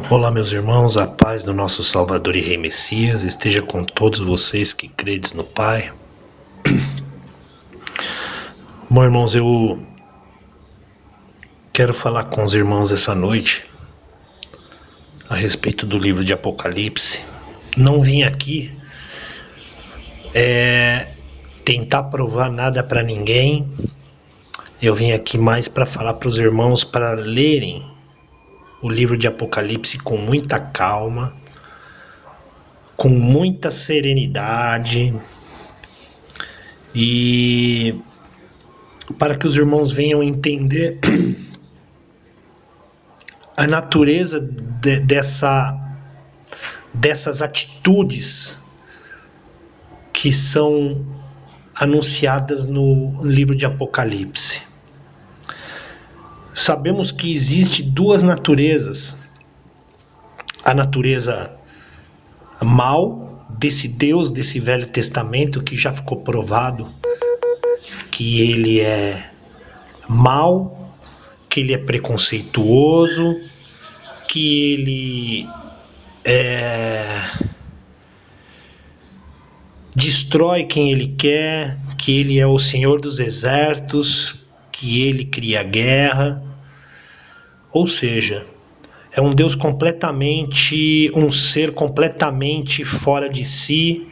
Olá, meus irmãos, a paz do nosso Salvador e Rei Messias esteja com todos vocês que credes no Pai. Bom, irmãos, eu quero falar com os irmãos essa noite a respeito do livro de Apocalipse. Não vim aqui tentar provar nada para ninguém. Eu vim aqui mais para falar para os irmãos para lerem o livro de Apocalipse com muita calma, com muita serenidade e para que os irmãos venham entender a natureza dessas atitudes que são anunciadas no livro de Apocalipse. Sabemos que existe duas naturezas: a natureza mal desse Deus desse Velho Testamento, que já ficou provado que ele é mal, que ele é preconceituoso, que ele destrói quem ele quer, que ele é o Senhor dos exércitos, que ele cria guerra. Ou seja, é um Deus um ser completamente fora de si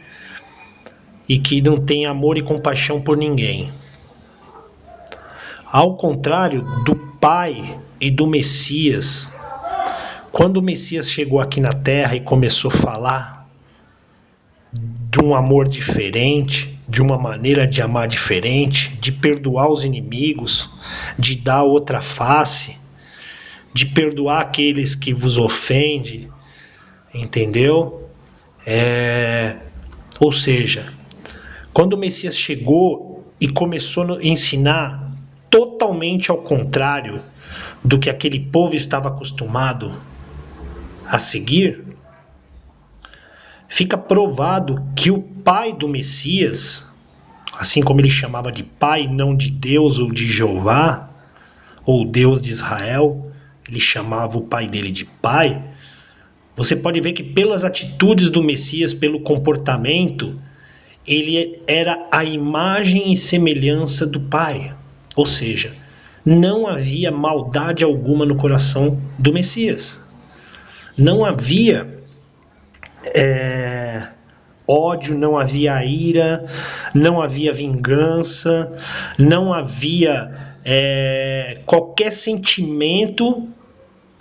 e que não tem amor e compaixão por ninguém. Ao contrário do Pai e do Messias, quando o Messias chegou aqui na Terra e começou a falar de um amor diferente, de uma maneira de amar diferente, de perdoar os inimigos, de dar outra face, de perdoar aqueles que vos ofendem, entendeu? Ou seja, quando o Messias chegou e começou a ensinar totalmente ao contrário do que aquele povo estava acostumado a seguir, fica provado que o pai do Messias, assim como ele chamava de pai, não de Deus ou de Jeová, ou Deus de Israel, ele chamava o pai dele de pai. Você pode ver que pelas atitudes do Messias, pelo comportamento, ele era a imagem e semelhança do pai. Ou seja, não havia maldade alguma no coração do Messias. Não havia ódio, não havia ira, não havia vingança, não havia qualquer sentimento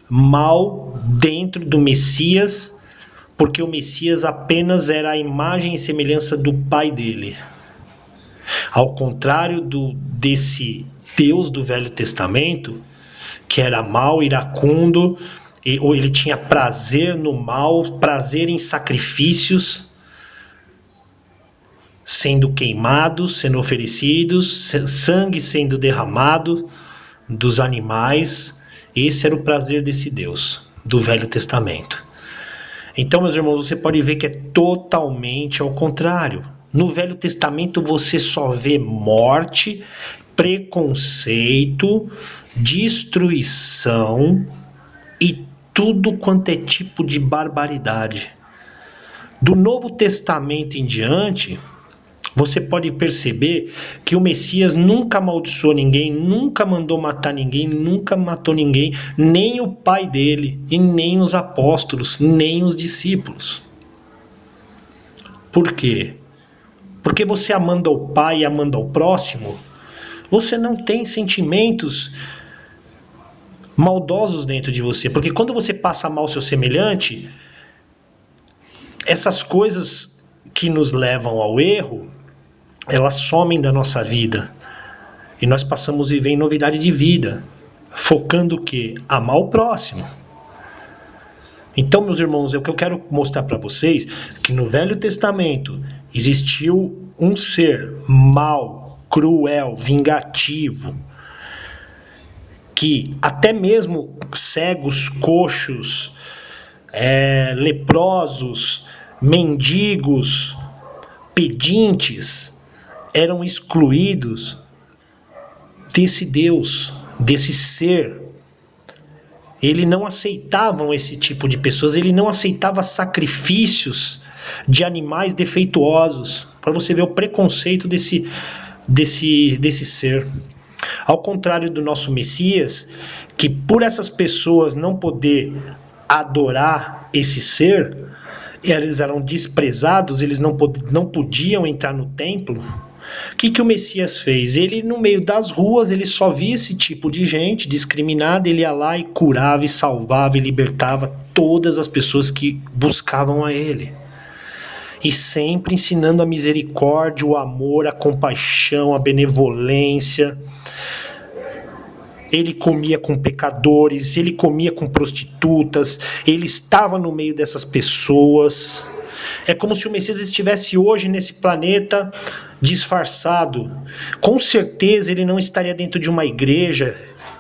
mal dentro do Messias, porque o Messias apenas era a imagem e semelhança do pai dele. Ao contrário desse Deus do Velho Testamento, que era mau, iracundo, ou ele tinha prazer no mal, prazer em sacrifícios sendo queimados, sendo oferecidos, sangue sendo derramado dos animais. Esse era o prazer desse Deus do Velho Testamento. Então, meus irmãos, você pode ver que é totalmente ao contrário. No Velho Testamento você só vê morte, preconceito, destruição e tudo quanto é tipo de barbaridade. Do Novo Testamento em diante, você pode perceber que o Messias nunca amaldiçoou ninguém, nunca mandou matar ninguém, nunca matou ninguém, nem o pai dele, e nem os apóstolos, nem os discípulos. Por quê? Porque você amando ao pai e amando ao próximo, você não tem sentimentos maldosos dentro de você. Porque quando você passa mal ao seu semelhante, essas coisas que nos levam ao erro, elas somem da nossa vida. E nós passamos a viver em novidade de vida, focando o quê? Amar o próximo. Então, meus irmãos, o que eu quero mostrar para vocês que no Velho Testamento existiu um ser mau, cruel, vingativo, que até mesmo cegos, coxos, leprosos, mendigos, pedintes eram excluídos desse Deus, desse ser ele não aceitava esse tipo de pessoas, ele não aceitava sacrifícios de animais defeituosos, para você ver o preconceito desse ser. Ao contrário do nosso Messias, que por essas pessoas não poder adorar esse ser, eles eram desprezados, eles não podiam entrar no templo. O que o Messias fez? Ele, no meio das ruas, ele só via esse tipo de gente discriminada, ele ia lá e curava, e salvava, e libertava todas as pessoas que buscavam a ele. E sempre ensinando a misericórdia, o amor, a compaixão, a benevolência. Ele comia com pecadores, ele comia com prostitutas, ele estava no meio dessas pessoas. É como se o Messias estivesse hoje nesse planeta disfarçado. Com certeza ele não estaria dentro de uma igreja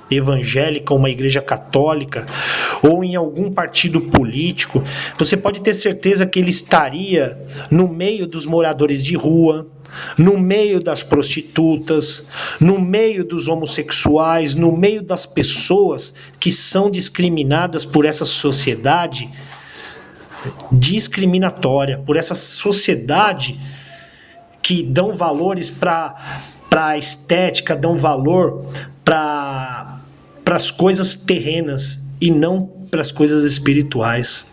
evangélica, uma igreja católica, ou em algum partido político. Você pode ter certeza que ele estaria no meio dos moradores de rua, no meio das prostitutas, no meio dos homossexuais, no meio das pessoas que são discriminadas por essa sociedade discriminatória, por essa sociedade que dão valores para a estética, dão valor para as coisas terrenas e não para as coisas espirituais.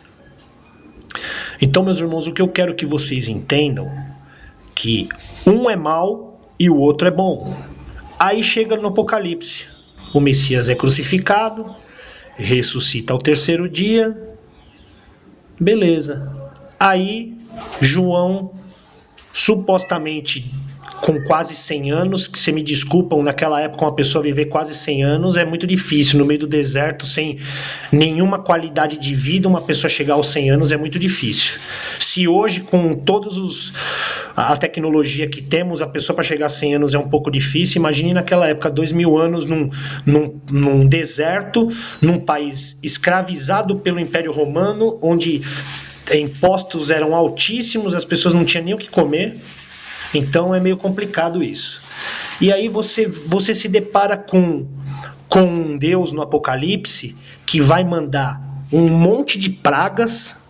Então, meus irmãos, o que eu quero que vocês entendam que um é mau e o outro é bom. Aí chega no Apocalipse, o Messias é crucificado, ressuscita ao terceiro dia, beleza. Aí João, supostamente com quase 100 anos, que você me desculpam, naquela época uma pessoa viver quase 100 anos é muito difícil, no meio do deserto, sem nenhuma qualidade de vida, uma pessoa chegar aos 100 anos é muito difícil. Se hoje, com todos a tecnologia que temos, a pessoa para chegar a 100 anos é um pouco difícil, imagine naquela época, 2000 anos num deserto, num país escravizado pelo Império Romano, onde impostos eram altíssimos, as pessoas não tinham nem o que comer. Então é meio complicado isso. E aí você se depara com um Deus no Apocalipse que vai mandar um monte de pragas,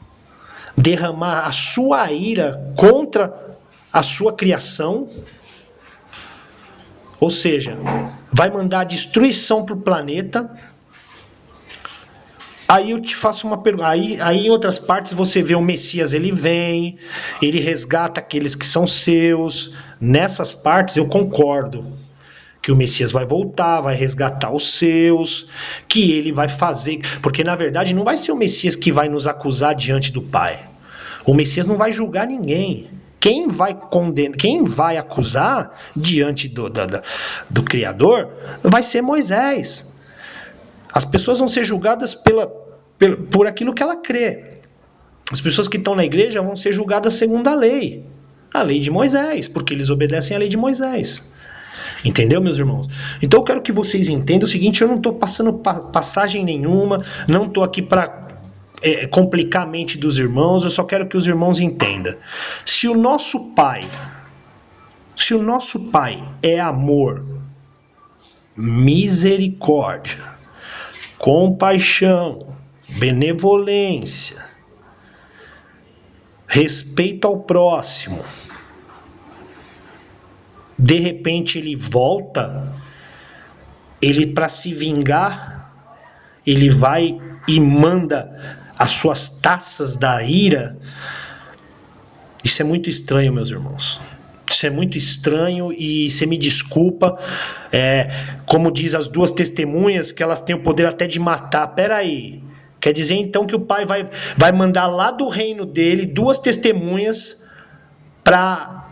derramar a sua ira contra a sua criação, ou seja, vai mandar destruição para o planeta. Aí eu te faço uma pergunta. Aí em outras partes você vê o Messias, ele vem, ele resgata aqueles que são seus. Nessas partes eu concordo que o Messias vai voltar, vai resgatar os seus, que ele vai fazer, porque na verdade não vai ser o Messias que vai nos acusar diante do Pai. O Messias não vai julgar ninguém. Quem vai condenar, quem vai acusar diante do Criador vai ser Moisés. As pessoas vão ser julgadas por aquilo que ela crê. As pessoas que estão na igreja vão ser julgadas segundo a lei de Moisés, porque eles obedecem à lei de Moisés. Entendeu, meus irmãos? Então eu quero que vocês entendam o seguinte: eu não estou passando passagem nenhuma, não estou aqui para complicar a mente dos irmãos, eu só quero que os irmãos entendam. Se o nosso Pai é amor, misericórdia, compaixão, benevolência, respeito ao próximo, de repente ele volta, ele para se vingar, ele vai e manda as suas taças da ira. Isso é muito estranho, meus irmãos. Isso é muito estranho e você me desculpa, como diz as duas testemunhas, que elas têm o poder até de matar. Peraí, quer dizer então que o Pai vai mandar lá do reino dele duas testemunhas para,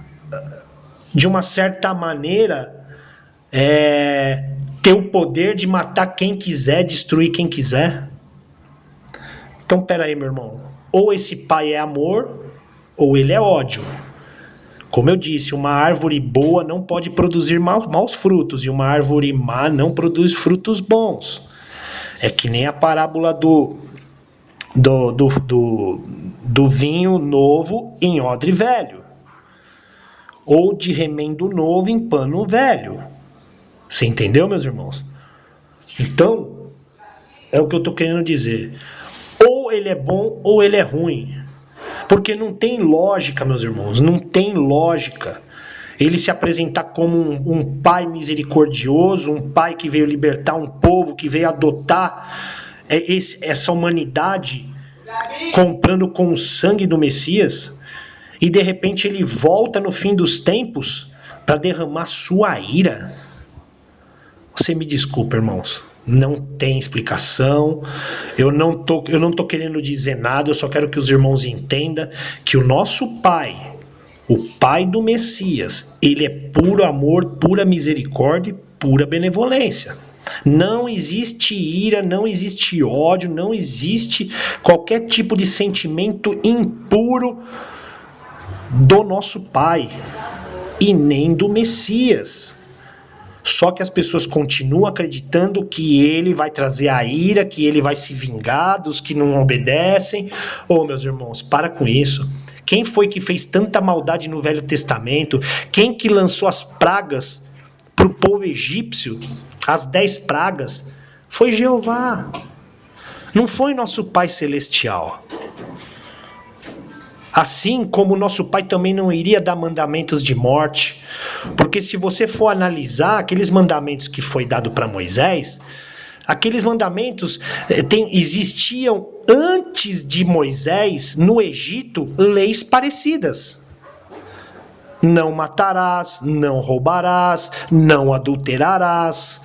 de uma certa maneira, ter o poder de matar quem quiser, destruir quem quiser? Então peraí, meu irmão, ou esse Pai é amor, ou ele é ódio. Como eu disse, uma árvore boa não pode produzir maus frutos, e uma árvore má não produz frutos bons. É que nem a parábola do vinho novo em odre velho, ou de remendo novo em pano velho. Você entendeu, meus irmãos? Então, É o que eu estou querendo dizer. Ou ele é bom ou ele é ruim. Porque não tem lógica, meus irmãos, não tem lógica ele se apresentar como um pai misericordioso, um pai que veio libertar um povo, que veio adotar essa humanidade, comprando com o sangue do Messias, e de repente ele volta no fim dos tempos para derramar sua ira. Você me desculpa, irmãos, não tem explicação. Eu não tô querendo dizer nada, eu só quero que os irmãos entendam que o nosso Pai, o Pai do Messias, ele é puro amor, pura misericórdia, pura benevolência. Não existe ira, não existe ódio, não existe qualquer tipo de sentimento impuro do nosso Pai e nem do Messias. Só que as pessoas continuam acreditando que ele vai trazer a ira, que ele vai se vingar dos que não obedecem. Ô, meus irmãos, para com isso. Quem foi que fez tanta maldade no Velho Testamento? Quem que lançou as pragas para o povo egípcio? As 10 pragas? Foi Jeová. Não foi nosso Pai Celestial. Assim como nosso Pai também não iria dar mandamentos de morte. Porque se você for analisar aqueles mandamentos que foi dado para Moisés, aqueles mandamentos existiam antes de Moisés, no Egito, leis parecidas. Não matarás, não roubarás, não adulterarás.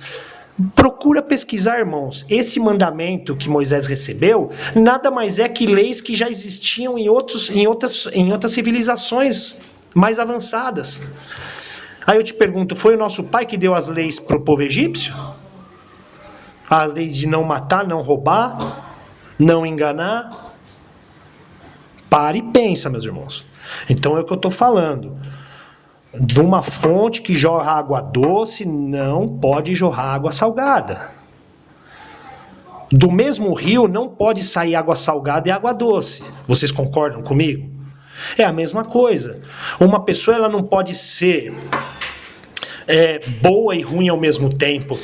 Procura pesquisar, irmãos. Esse mandamento que Moisés recebeu nada mais é que leis que já existiam em outras civilizações mais avançadas. Aí eu te pergunto, foi o nosso Pai que deu as leis para o povo egípcio? As leis de não matar, não roubar, não enganar? Para e pensa, meus irmãos. Então é o que eu estou falando. De uma fonte que jorra água doce, não pode jorrar água salgada. Do mesmo rio não pode sair água salgada e água doce. Vocês concordam comigo? É a mesma coisa. Uma pessoa ela não pode ser boa e ruim ao mesmo tempo.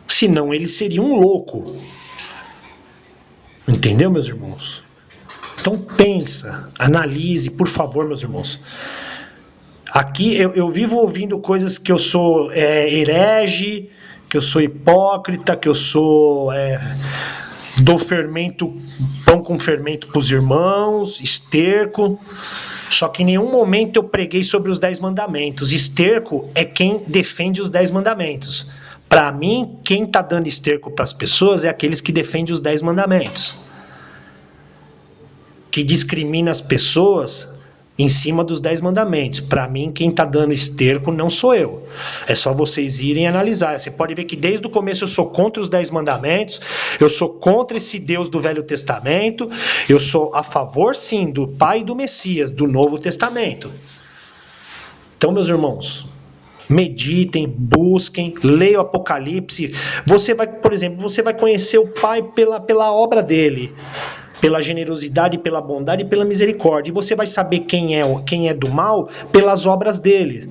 Senão ele seria um louco. Entendeu, meus irmãos? Então pensa, analise, por favor, meus irmãos. Aqui eu vivo ouvindo coisas que eu sou herege, que eu sou hipócrita, que eu sou dou fermento, pão com fermento para os irmãos, esterco. Só que em nenhum momento eu preguei sobre os 10 mandamentos. Esterco é quem defende os 10 mandamentos. Para mim, quem está dando esterco para as pessoas é aqueles que defendem os 10 mandamentos. Que discrimina as pessoas em cima dos 10 mandamentos. Para mim, quem está dando esterco não sou eu. É só vocês irem analisar. Você pode ver que desde o começo eu sou contra os 10 mandamentos, eu sou contra esse Deus do Velho Testamento, eu sou a favor, sim, do Pai e do Messias, do Novo Testamento. Então, meus irmãos, meditem, busquem, leiam o Apocalipse. Você vai, por exemplo, você vai conhecer o Pai pela obra dele, pela generosidade, pela bondade e pela misericórdia. E você vai saber quem é do mal pelas obras dele.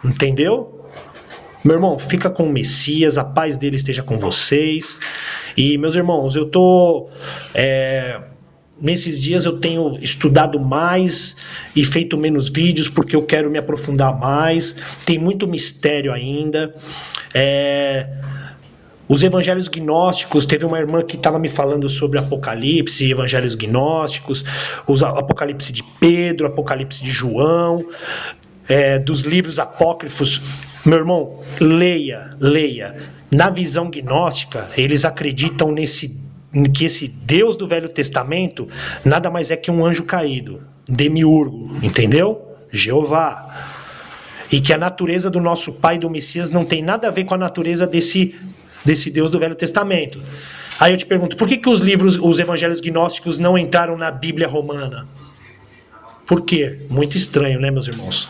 Entendeu? Meu irmão, fica com o Messias, a paz dele esteja com vocês. E, meus irmãos, eu tô... nesses dias eu tenho estudado mais e feito menos vídeos porque eu quero me aprofundar mais. Tem muito mistério ainda. Os evangelhos gnósticos, teve uma irmã que estava me falando sobre Apocalipse, evangelhos gnósticos, os Apocalipse de Pedro, Apocalipse de João, dos livros apócrifos. Meu irmão, leia. Na visão gnóstica, eles acreditam que esse Deus do Velho Testamento nada mais é que um anjo caído, demiurgo, entendeu? Jeová. E que a natureza do nosso Pai do Messias não tem nada a ver com a natureza desse Deus do Velho Testamento. Aí eu te pergunto, por que os evangelhos gnósticos não entraram na Bíblia romana? Por quê? Muito estranho, né, meus irmãos?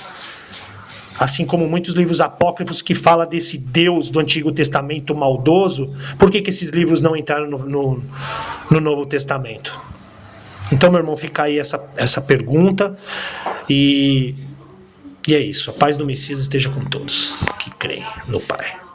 Assim como muitos livros apócrifos que falam desse Deus do Antigo Testamento maldoso, por que esses livros não entraram no Novo Testamento? Então, meu irmão, fica aí essa pergunta. E é isso. A paz do Messias esteja com todos que creem no Pai.